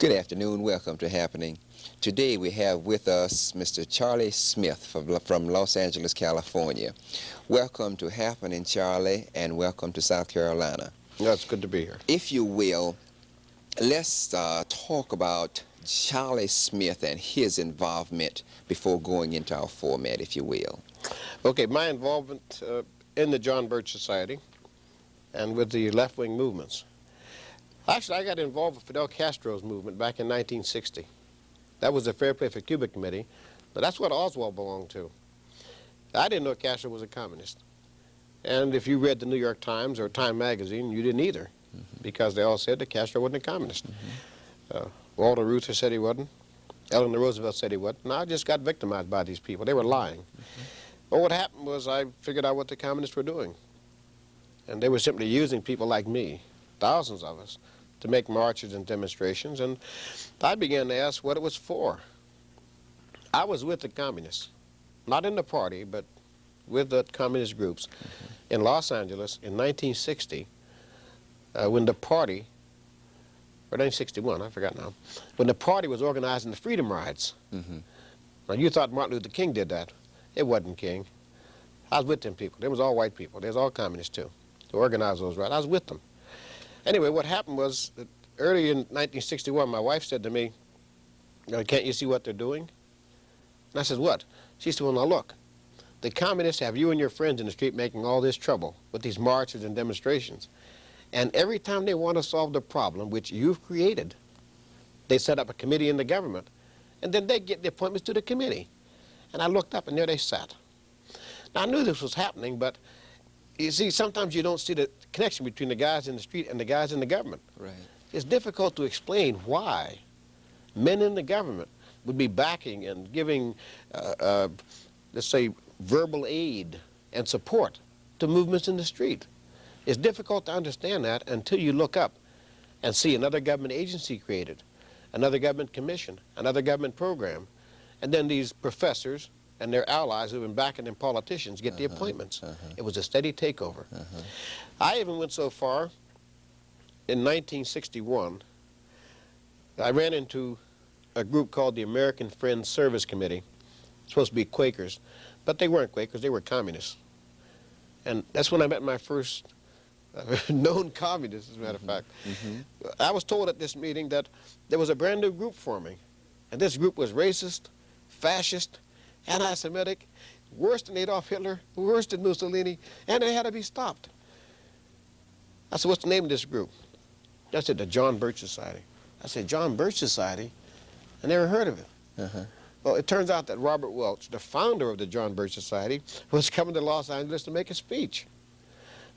Good afternoon. Welcome to Happening. Today we have with us Mr. Charlie Smith from Los Angeles, California. Welcome to Happening, Charlie, and welcome to South Carolina. Yeah, it's good to be here. If you will, let's talk about Charlie Smith and his involvement before going into our format, if you will. Okay, my involvement in the John Birch Society and with the left-wing movements. Actually, I got involved with Fidel Castro's movement back in 1960. That was the Fair Play for Cuba Committee, but that's what Oswald belonged to. I didn't know Castro was a communist. And if you read the New York Times or Time magazine, you didn't either, because they all said that Castro wasn't a communist. Walter Reuther said he wasn't. Eleanor Roosevelt said he wasn't. And I just got victimized by these people. They were lying. But what happened was I figured out what the communists were doing. And they were simply using people like me, thousands of us, to make marches and demonstrations, and I began to ask what it was for. I was with the communists, not in the party, but with the communist groups in Los Angeles in 1960, when the party, or 1961, I forgot now, when the party was organizing the Freedom Rides. Now, you thought Martin Luther King did that. It wasn't King. I was with them people. They was all white people. They was all communists, too, to organize those rides. I was with them. Anyway, what happened was that early in 1961, my wife said to me, "Can't you see what they're doing?" And I said, "What?" She said, "Well, now look, the communists have you and your friends in the street making all this trouble with these marches and demonstrations. And every time they want to solve the problem, which you've created, they set up a committee in the government, and then they get the appointments to the committee." And I looked up, and there they sat. Now, I knew this was happening, but you see, sometimes you don't see the connection between the guys in the street and the guys in the government. Right. It's difficult to explain why men in the government would be backing and giving, let's say, verbal aid and support to movements in the street. It's difficult to understand that until you look up and see another government agency created, another government commission, another government program, and then these professors and their allies who have been backing them politicians get the appointments. It was a steady takeover. I even went so far, in 1961, I ran into a group called the American Friends Service Committee. Supposed to be Quakers, but they weren't Quakers, they were communists. And that's when I met my first known communist, as a matter of fact. I was told at this meeting that there was a brand new group forming, and this group was racist, fascist, anti-Semitic, worse than Adolf Hitler, worse than Mussolini, and it had to be stopped. I said, "What's the name of this group?" I said, "The John Birch Society." I said, "John Birch Society?" I never heard of it. Well, it turns out that Robert Welch, the founder of the John Birch Society, was coming to Los Angeles to make a speech.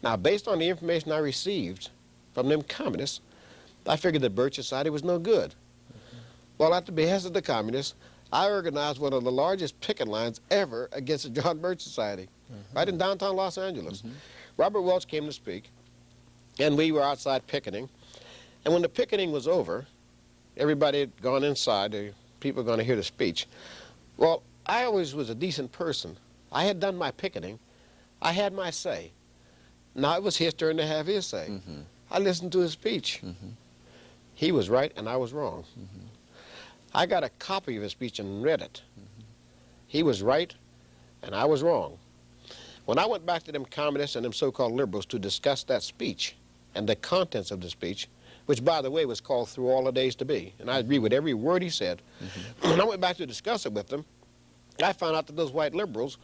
Now, based on the information I received from them communists, I figured the Birch Society was no good. Well, at the behest of the communists, I organized one of the largest picket lines ever against the John Birch Society, right in downtown Los Angeles. Robert Welch came to speak, and we were outside picketing. And when the picketing was over, everybody had gone inside, the people were going to hear the speech. Well, I always was a decent person. I had done my picketing. I had my say. Now it was his turn to have his say. I listened to his speech. He was right, and I was wrong. I got a copy of his speech and read it. He was right, and I was wrong. When I went back to them communists and them so-called liberals to discuss that speech and the contents of the speech, which, by the way, was called Through All the Days to Be, and I agree with every word he said, when I went back to discuss it with them, I found out that those white liberals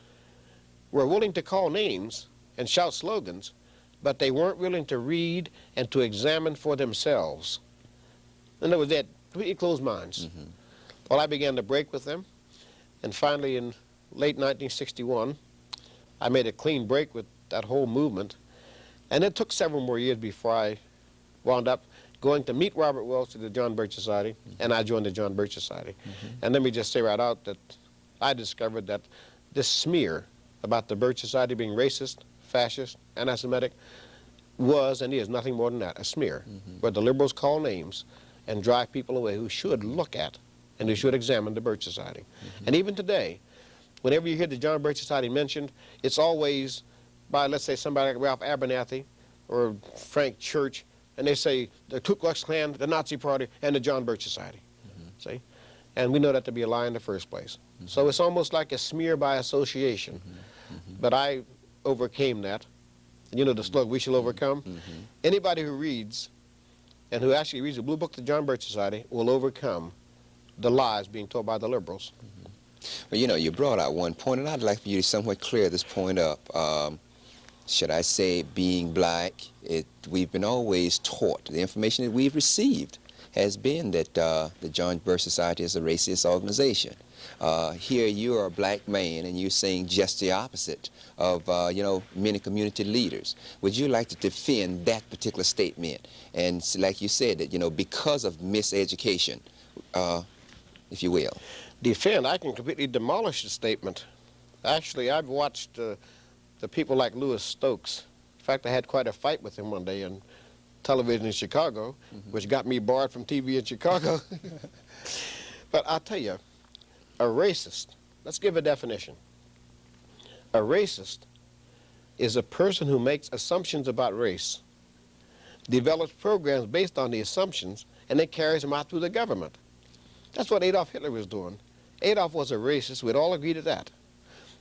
were willing to call names and shout slogans, but they weren't willing to read and to examine for themselves. In other words, they had completely closed minds. Well, I began to break with them, and finally in late 1961, I made a clean break with that whole movement, and it took several more years before I wound up going to meet Robert Welch at the John Birch Society, and I joined the John Birch Society. And let me just say right out that I discovered that this smear about the Birch Society being racist, fascist, anti-Semitic was and is nothing more than that, a smear, where the liberals call names and drive people away who should look at and who should examine the Birch Society. And even today, whenever you hear the John Birch Society mentioned, it's always by, let's say, somebody like Ralph Abernathy or Frank Church and they say the Ku Klux Klan, the Nazi Party, and the John Birch Society. See? And we know that to be a lie in the first place. So it's almost like a smear by association. But I overcame that. You know the slogan, we shall overcome? Anybody who reads, and who actually reads the Blue Book of the John Birch Society, will overcome the lies being told by the liberals. Well, you know, you brought out one point, and I'd like for you to somewhat clear this point up. Should I say, being black, we've been always taught, the information that we've received has been that the John Birch Society is a racist organization. Here you are a black man and you're saying just the opposite of, you know, many community leaders. Would you like to defend that particular statement? And like you said, that, you know, because of miseducation, if you will. Defend, I can completely demolish the statement. Actually, I've watched the people like Louis Stokes. In fact, I had quite a fight with him one day on television in Chicago, which got me barred from TV in Chicago. But I'll tell you, a racist, let's give a definition. A racist is a person who makes assumptions about race, develops programs based on the assumptions, and then carries them out through the government. That's what Adolf Hitler was doing. Adolf was a racist. We'd all agree to that.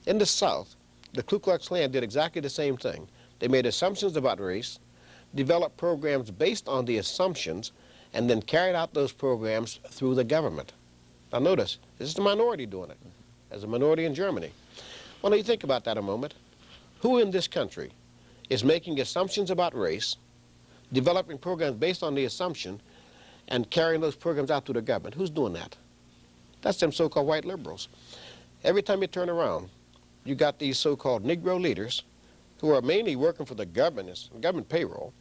In the South, the Ku Klux Klan did exactly the same thing. They made assumptions about race, developed programs based on the assumptions, and then carried out those programs through the government. Now notice, this is the minority doing it, as a minority in Germany. Well, now you think about that a moment. Who in this country is making assumptions about race, developing programs based on the assumption, and carrying those programs out through the government? Who's doing that? That's them so-called white liberals. Every time you turn around, you got these so-called Negro leaders who are mainly working for the government payroll,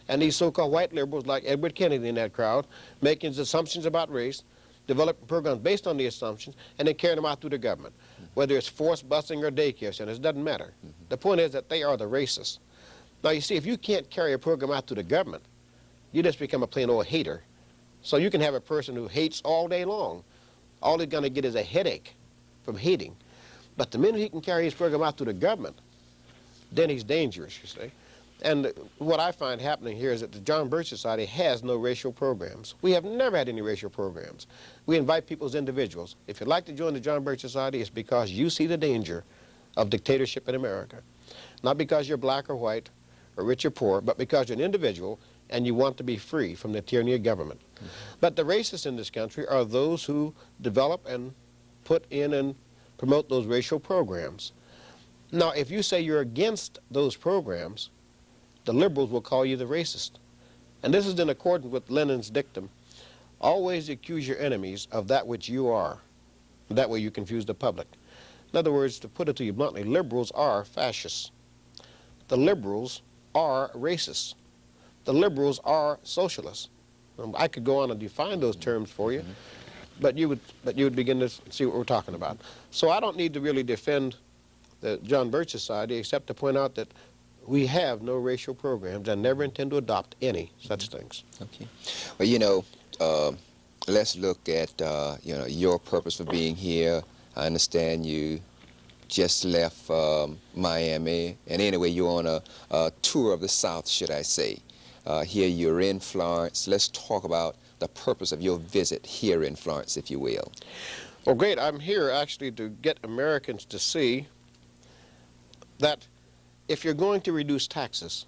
and these so-called white liberals like Edward Kennedy in that crowd, making assumptions about race, developing programs based on the assumptions, and then carrying them out through the government. Whether it's forced busing or daycare centers, it doesn't matter. The point is that they are the racists. Now you see, if you can't carry a program out through the government, you just become a plain old hater. So you can have a person who hates all day long. All he's going to get is a headache from hating. But the minute he can carry his program out through the government, then he's dangerous, you see. And what I find happening here is that the John Birch Society has no racial programs. We have never had any racial programs. We invite people as individuals. If you'd like to join the John Birch Society, it's because you see the danger of dictatorship in America. Not because you're black or white or rich or poor, but because you're an individual and you want to be free from the tyranny of government. But the racists in this country are those who develop and put in and promote those racial programs. Now, if you say you're against those programs, the liberals will call you the racist. And this is in accordance with Lenin's dictum. Always accuse your enemies of that which you are. That way you confuse the public. In other words, to put it to you bluntly, liberals are fascists. The liberals are racists. The liberals are socialists. I could go on and define those terms for you, but you would begin to see what we're talking about. So I don't need to really defend the John Birch Society except to point out that we have no racial programs and never intend to adopt any such things. Okay. Well, you know, let's look at, you know, your purpose for being here. I understand you just left Miami, and anyway, you're on a tour of the South, should I say. Here you're in Florence. Let's talk about the purpose of your visit here in Florence, if you will. Well, great. I'm here actually to get Americans to see that if you're going to reduce taxes,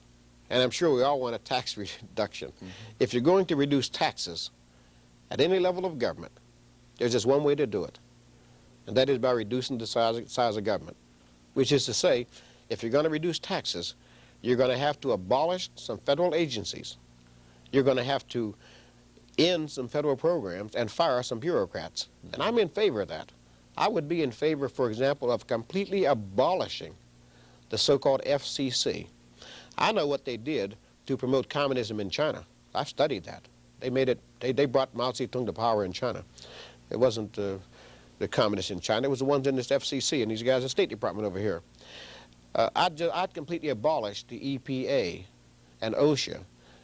and I'm sure we all want a tax reduction, if you're going to reduce taxes at any level of government, there's just one way to do it, and that is by reducing the size of government, which is to say, if you're going to reduce taxes, you're going to have to abolish some federal agencies. You're going to have to end some federal programs and fire some bureaucrats. And I'm in favor of that. I would be in favor, for example, of completely abolishing the so-called FCC. I know what they did to promote communism in China. I've studied that. They made it, they brought Mao Zedong to power in China. It wasn't the communists in China, it was the ones in this FCC and these guys in the State Department over here. I'd completely abolish the EPA and OSHA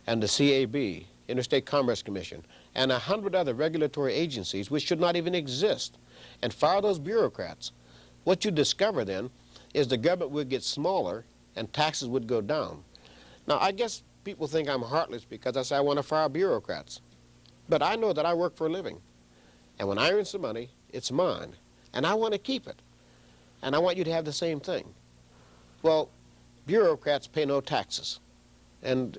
and the CAB, Interstate Commerce Commission, and 100 other regulatory agencies which should not even exist, and fire those bureaucrats. What you discover then is the government would get smaller and taxes would go down. Now, I guess people think I'm heartless because I say I want to fire bureaucrats. But I know that I work for a living. And when I earn some money, it's mine. And I want to keep it. And I want you to have the same thing. Well, bureaucrats pay no taxes. And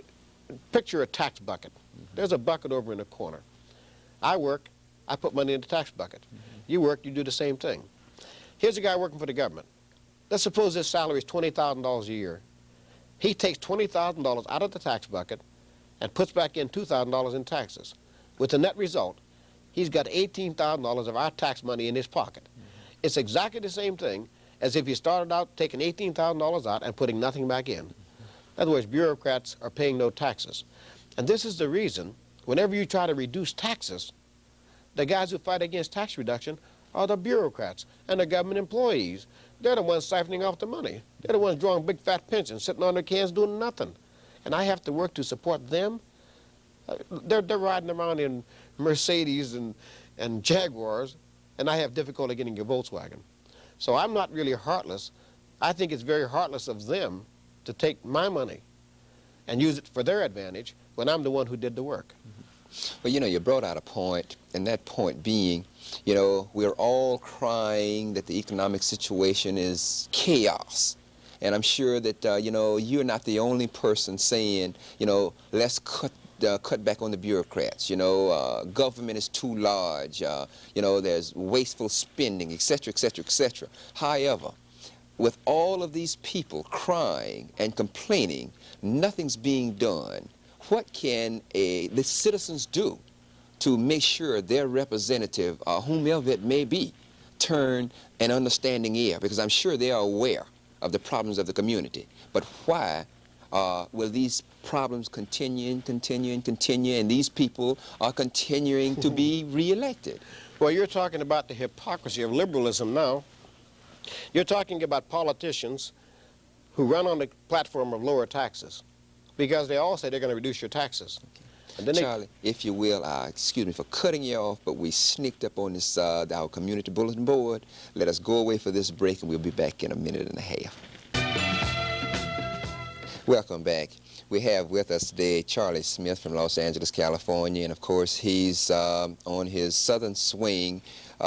picture a tax bucket. There's a bucket over in the corner. I work, I put money in the tax bucket. You work, you do the same thing. Here's a guy working for the government. Let's suppose his salary is $20,000 a year. He takes $20,000 out of the tax bucket and puts back in $2,000 in taxes. With the net result, he's got $18,000 of our tax money in his pocket. It's exactly the same thing as if he started out taking $18,000 out and putting nothing back in. In other words, bureaucrats are paying no taxes. And this is the reason, whenever you try to reduce taxes, the guys who fight against tax reduction are the bureaucrats and the government employees. They're the ones siphoning off the money. They're the ones drawing big fat pensions, sitting on their cans doing nothing. And I have to work to support them. They're riding around in Mercedes and Jaguars, and I have difficulty getting a Volkswagen. So I'm not really heartless. I think it's very heartless of them to take my money and use it for their advantage when I'm the one who did the work. Well, you know, you brought out a point, and that point being, you know, we're all crying that the economic situation is chaos. And I'm sure that, you know, you're not the only person saying, you know, let's cut back on the bureaucrats. You know, government is too large. You know, there's wasteful spending, et cetera, et cetera, et cetera. However, with all of these people crying and complaining, nothing's being done. What can the citizens do to make sure their representative, whomever it may be, turn an understanding ear? Because I'm sure they are aware of the problems of the community. But why will these problems continue and continue and continue, and these people are continuing to be reelected? Well, you're talking about the hypocrisy of liberalism now. You're talking about politicians who run on the platform of lower taxes because they all say they're going to reduce your taxes. Okay. And then Charlie, if you will, excuse me for cutting you off, but we sneaked up on this, our community bulletin board. Let us go away for this break, and we'll be back in a minute and a half. Welcome back. We have with us today Charlie Smith from Los Angeles, California, and of course he's on his southern swing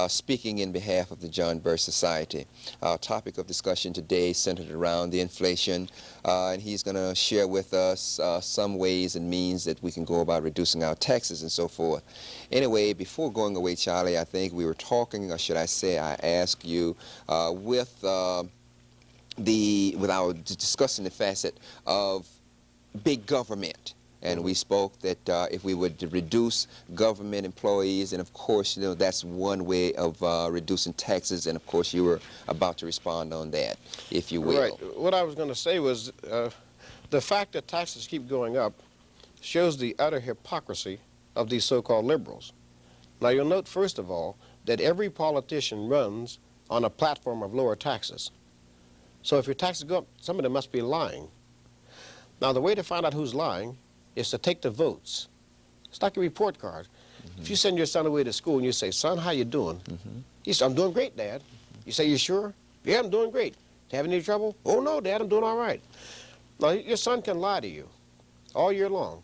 speaking in behalf of the John Birch Society. Our topic of discussion today centered around the inflation, and he's going to share with us some ways and means that we can go about reducing our taxes and so forth. Anyway, before going away, Charlie, I think we were talking, or should I say I asked you, without discussing the facet of big government. And we spoke that if we would reduce government employees, and of course, you know, that's one way of reducing taxes, and of course you were about to respond on that, if you will. Right. What I was going to say was the fact that taxes keep going up shows the utter hypocrisy of these so-called liberals. Now you'll note, first of all, that every politician runs on a platform of lower taxes. So if your taxes go up, somebody must be lying. Now the way to find out who's lying is to take the votes. It's like a report card. If you send your son away to school and you say, "Son, how you doing?" He says, "I'm doing great, Dad." You say, "You sure?" "Yeah, I'm doing great." "Have any trouble?" "Oh, no, Dad, I'm doing all right." Now, your son can lie to you all year long.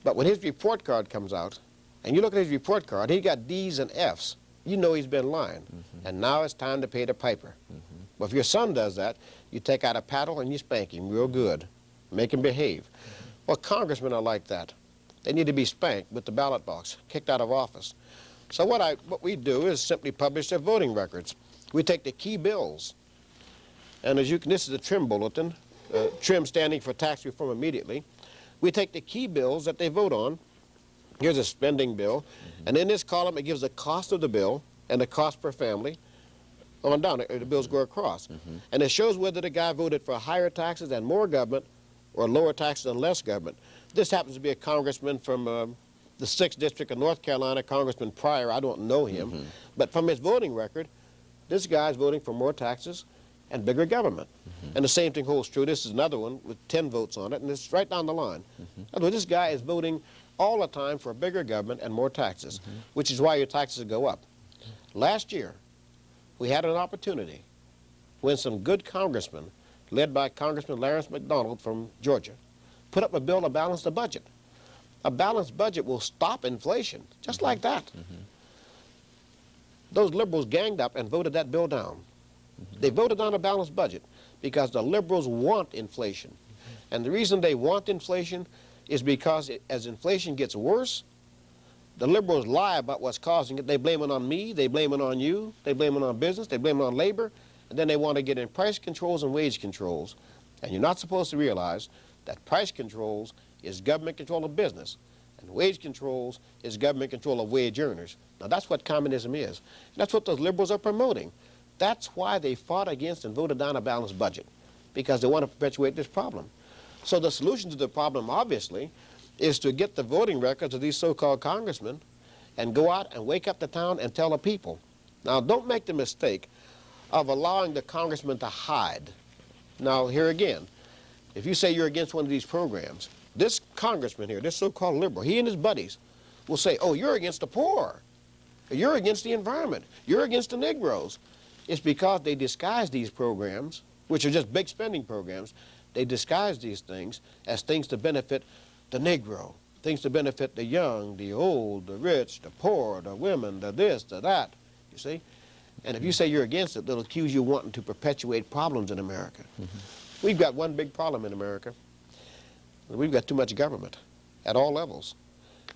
But when his report card comes out, and you look at his report card, he got D's and F's, you know he's been lying. And now it's time to pay the piper. Well, if your son does that, you take out a paddle and you spank him real good. Make him behave. Well, congressmen are like that. They need to be spanked with the ballot box, kicked out of office. So what we do is simply publish their voting records. We take the key bills, and as you can, this is a TRIM bulletin, TRIM standing for Tax Reform Immediately. We take the key bills that they vote on. Here's a spending bill, and in this column it gives the cost of the bill and the cost per family. On down, the bills go across. And it shows whether the guy voted for higher taxes and more government or lower taxes and less government. This happens to be a congressman from the 6th District of North Carolina, Congressman Pryor. I don't know him. But from his voting record, this guy's voting for more taxes and bigger government. And the same thing holds true. This is another one with 10 votes on it, and it's right down the line. Otherwise, this guy is voting all the time for bigger government and more taxes, which is why your taxes go up. Last year, we had an opportunity when some good congressmen, led by Congressman Lawrence McDonald from Georgia, put up a bill to balance the budget. A balanced budget will stop inflation, just like that. Those liberals ganged up and voted that bill down. They voted on a balanced budget because the liberals want inflation. And the reason they want inflation is because as inflation gets worse, the liberals lie about what's causing it. They blame it on me, they blame it on you, they blame it on business, they blame it on labor, and then they want to get in price controls and wage controls. And you're not supposed to realize that price controls is government control of business, and wage controls is government control of wage earners. Now that's what communism is. And that's what those liberals are promoting. That's why they fought against and voted down a balanced budget, because they want to perpetuate this problem. So the solution to the problem, obviously, is to get the voting records of these so-called congressmen and go out and wake up the town and tell the people. Now, don't make the mistake of allowing the congressman to hide. Now, here again, if you say you're against one of these programs, this congressman here, this so-called liberal, he and his buddies will say, oh, you're against the poor. You're against the environment. You're against the Negroes. It's because they disguise these programs, which are just big spending programs, they disguise these things as things to benefit the Negro, things to benefit the young, the old, the rich, the poor, the women, the this, the that, you see? And if you say you're against it, they'll accuse you of wanting to perpetuate problems in America. We've got one big problem in America. We've got too much government at all levels.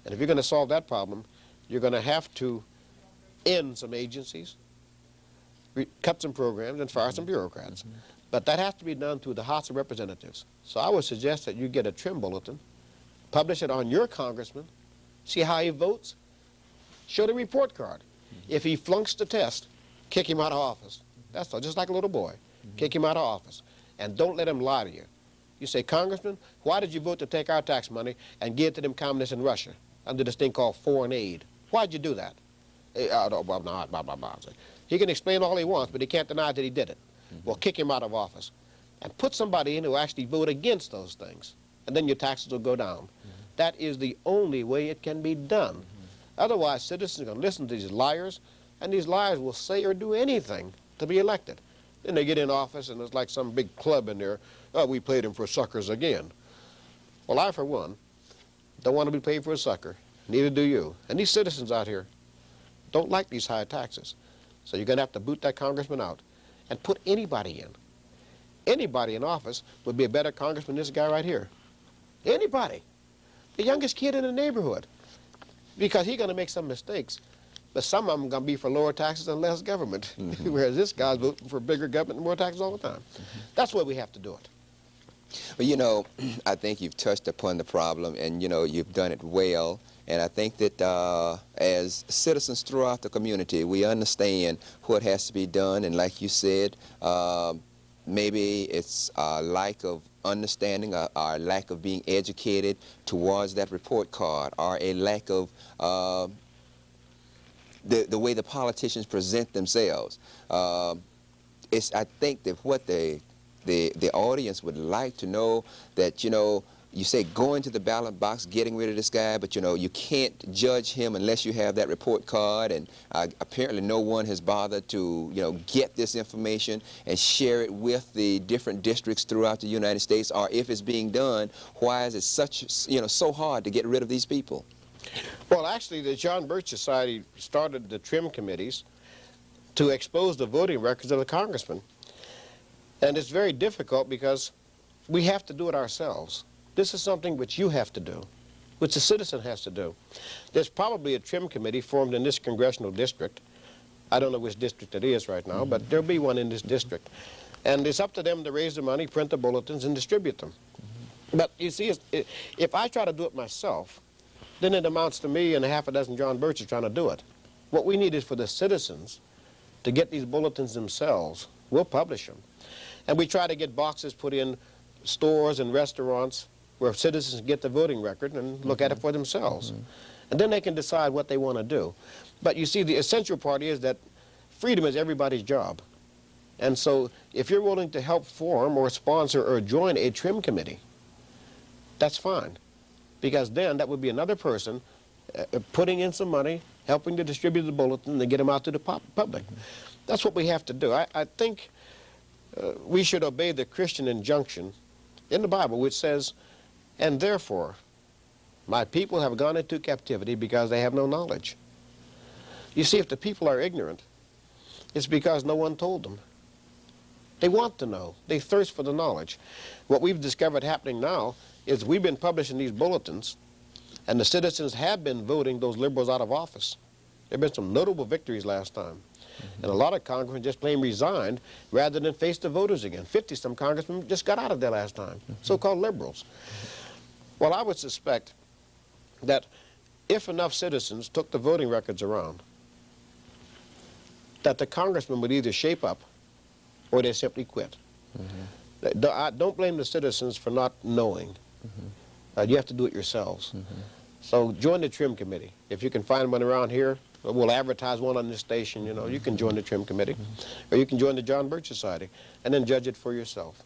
And if you're going to solve that problem, you're going to have to end some agencies, cut some programs, and fire some bureaucrats. But that has to be done through the House of Representatives. So I would suggest that you get a trim bulletin, publish it on your congressman, see how he votes, show the report card. If he flunks the test, kick him out of office. That's all, just like a little boy. Kick him out of office. And don't let him lie to you. You say, Congressman, why did you vote to take our tax money and give it to them communists in Russia under this thing called foreign aid? Why'd you do that? He can explain all he wants, but he can't deny that he did it. Well, kick him out of office and put somebody in who actually vote against those things, and then your taxes will go down. That is the only way it can be done. Otherwise, citizens are going to listen to these liars, and these liars will say or do anything to be elected. Then they get in office, and it's like some big club in there. Oh, we played him for suckers again. Well, I, for one, don't want to be paid for a sucker. Neither do you. And these citizens out here don't like these high taxes. So you're going to have to boot that congressman out and put anybody in. Anybody in office would be a better congressman than this guy right here. Anybody. The youngest kid in the neighborhood. Because he's going to make some mistakes. But some of them are going to be for lower taxes and less government. Whereas this guy's voting for bigger government and more taxes all the time. That's why we have to do it. Well, you know, I think you've touched upon the problem, and, you know, you've done it well. And I think that as citizens throughout the community, we understand what has to be done. And like you said, maybe it's our lack of understanding, our lack of being educated towards that report card, or a lack of the way the politicians present themselves. I think that what the audience would like to know, that, you know, you say going to the ballot box, getting rid of this guy, but, you know, you can't judge him unless you have that report card, and apparently no one has bothered to, you know, get this information and share it with the different districts throughout the United States. Or if it's being done, why is it such, you know, so hard to get rid of these people? Well, actually, the John Birch Society started the trim committees to expose the voting records of the congressmen. And it's very difficult because we have to do it ourselves. This is something which you have to do, which the citizen has to do. There's probably a trim committee formed in this congressional district. I don't know which district it is right now, but there'll be one in this district. And it's up to them to raise the money, print the bulletins, and distribute them. But you see, if I try to do it myself, then it amounts to me and a half a dozen John Birches trying to do it. What we need is for the citizens to get these bulletins themselves. We'll publish them. And we try to get boxes put in stores and restaurants where citizens get the voting record and look at it for themselves. And then they can decide what they want to do. But you see, the essential part is that freedom is everybody's job. And so if you're willing to help form or sponsor or join a trim committee, that's fine. Because then that would be another person putting in some money, helping to distribute the bulletin and get them out to the public. That's what we have to do. I think we should obey the Christian injunction in the Bible, which says, And therefore, my people have gone into captivity because they have no knowledge. You see, if the people are ignorant, it's because no one told them. They want to know. They thirst for the knowledge. What we've discovered happening now is we've been publishing these bulletins, and the citizens have been voting those liberals out of office. There have been some notable victories last time. And a lot of congressmen just plain resigned rather than face the voters again. 50-some congressmen just got out of there last time, so-called liberals. Well, I would suspect that if enough citizens took the voting records around, that the congressmen would either shape up or they simply quit. Don't blame the citizens for not knowing. You have to do it yourselves. So join the Trim Committee. If you can find one around here, we'll advertise one on this station, you know, you can join the Trim Committee. Or you can join the John Birch Society and then judge it for yourself.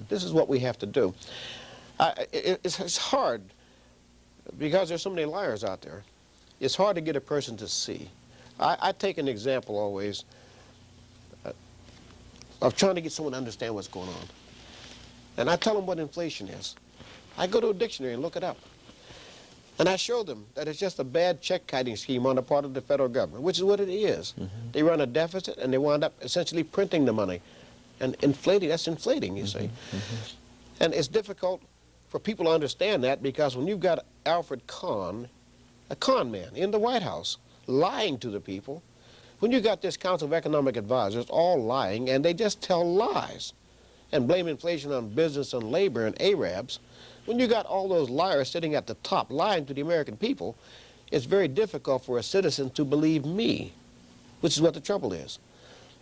This is what we have to do. It's hard because there's so many liars out there. It's hard to get a person to see. I take an example always of trying to get someone to understand what's going on. And I tell them what inflation is. I go to a dictionary and look it up. And I show them that it's just a bad check-kiting scheme on the part of the federal government, which is what it is. They run a deficit and they wind up essentially printing the money. And inflating, that's inflating, you see. And it's difficult for people to understand that because when you've got Alfred Kahn, a con man in the White House, lying to the people, when you got this Council of Economic Advisors all lying, and they just tell lies and blame inflation on business and labor and Arabs, when you got all those liars sitting at the top lying to the American people, it's very difficult for a citizen to believe me, which is what the trouble is.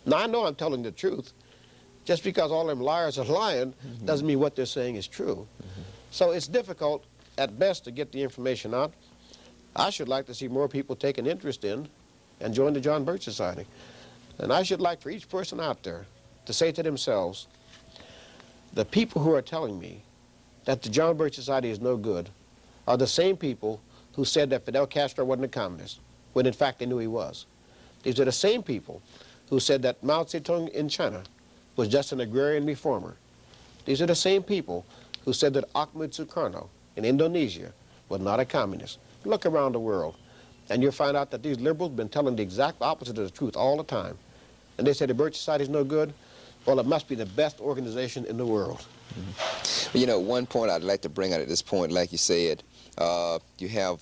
Now, I know I'm telling the truth. Just because all them liars are lying doesn't mean what they're saying is true. So it's difficult at best to get the information out. I should like to see more people take an interest in and join the John Birch Society. And I should like for each person out there to say to themselves, the people who are telling me that the John Birch Society is no good are the same people who said that Fidel Castro wasn't a communist, when in fact they knew he was. These are the same people who said that Mao Zedong in China was just an agrarian reformer. These are the same people who said that Ahmed Sukarno in Indonesia was not a communist. Look around the world, and you'll find out that these liberals have been telling the exact opposite of the truth all the time. And they say the Birch Society is no good. Well, it must be the best organization in the world. You know, one point I'd like to bring out at this point, like you said, you have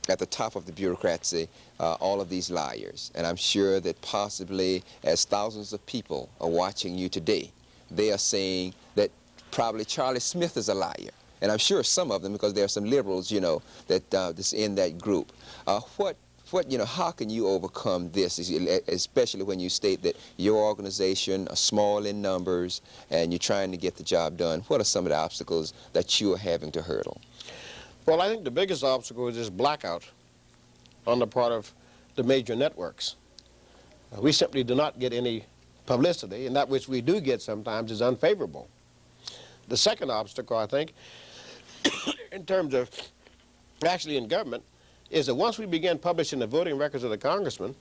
at the top of the bureaucracy all of these liars. And I'm sure that possibly as thousands of people are watching you today, they are saying that probably Charlie Smith is a liar. And I'm sure some of them, because there are some liberals, you know, that that's in that group. How can you overcome this, especially when you state that your organization are small in numbers and you're trying to get the job done? What are some of the obstacles that you are having to hurdle? Well, I think the biggest obstacle is this blackout on the part of the major networks. We simply do not get any publicity, and that which we do get sometimes is unfavorable. The second obstacle, I think, in terms of actually in government, is that once we began publishing the voting records of the congressmen,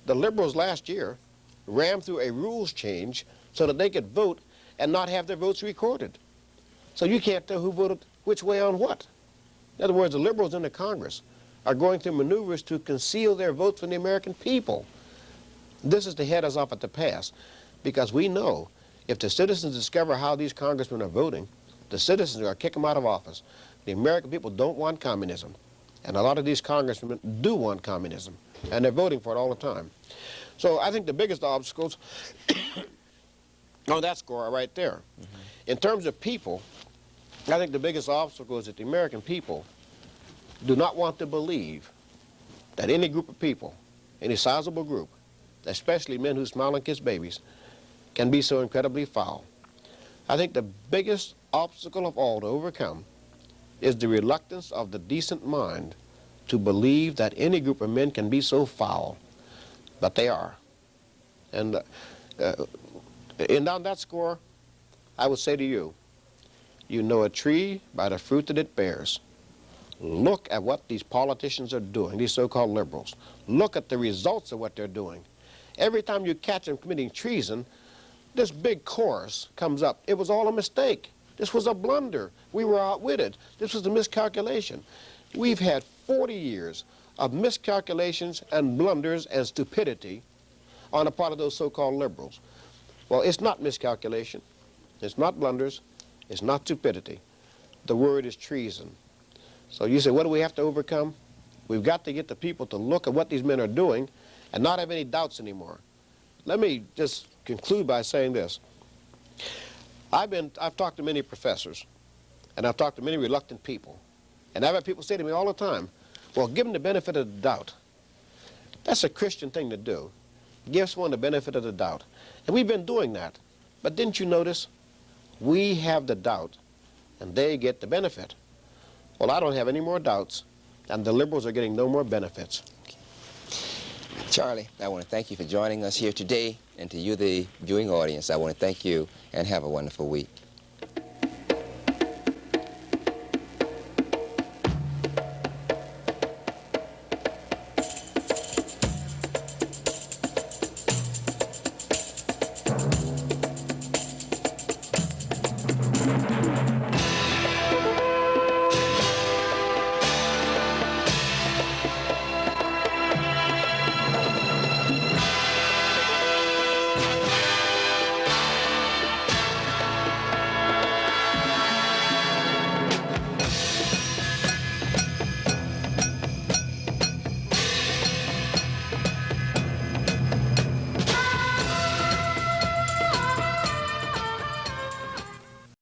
the liberals last year rammed through a rules change so that they could vote and not have their votes recorded. So you can't tell who voted which way on what. In other words, the liberals in the Congress are going through maneuvers to conceal their votes from the American people. This is to head us off at the pass, because we know if the citizens discover how these congressmen are voting, the citizens are going to kick them out of office. The American people don't want communism. And a lot of these congressmen do want communism, and they're voting for it all the time. So I think the biggest obstacles on that score are right there. In terms of people, I think the biggest obstacle is that the American people do not want to believe that any group of people, any sizable group, especially men who smile and kiss babies, can be so incredibly foul. I think the biggest obstacle of all to overcome is the reluctance of the decent mind to believe that any group of men can be so foul. But they are. And on that score, I would say to you, you know a tree by the fruit that it bears. Look at what these politicians are doing, these so-called liberals. Look at the results of what they're doing. Every time you catch them committing treason, this big chorus comes up. It was all a mistake. This was a blunder. We were outwitted. This was a miscalculation. We've had 40 years of miscalculations and blunders and stupidity on the part of those so-called liberals. Well, it's not miscalculation. It's not blunders. It's not stupidity. The word is treason. So you say, what do we have to overcome? We've got to get the people to look at what these men are doing and not have any doubts anymore. Let me just conclude by saying this. I've talked to many professors, and I've talked to many reluctant people, and I've had people say to me all the time, well, give them the benefit of the doubt. That's a Christian thing to do. Give someone the benefit of the doubt. And we've been doing that. But didn't you notice? We have the doubt, and they get the benefit. Well, I don't have any more doubts, and the liberals are getting no more benefits. Charlie, I want to thank you for joining us here today, and to you, the viewing audience, I want to thank you and have a wonderful week.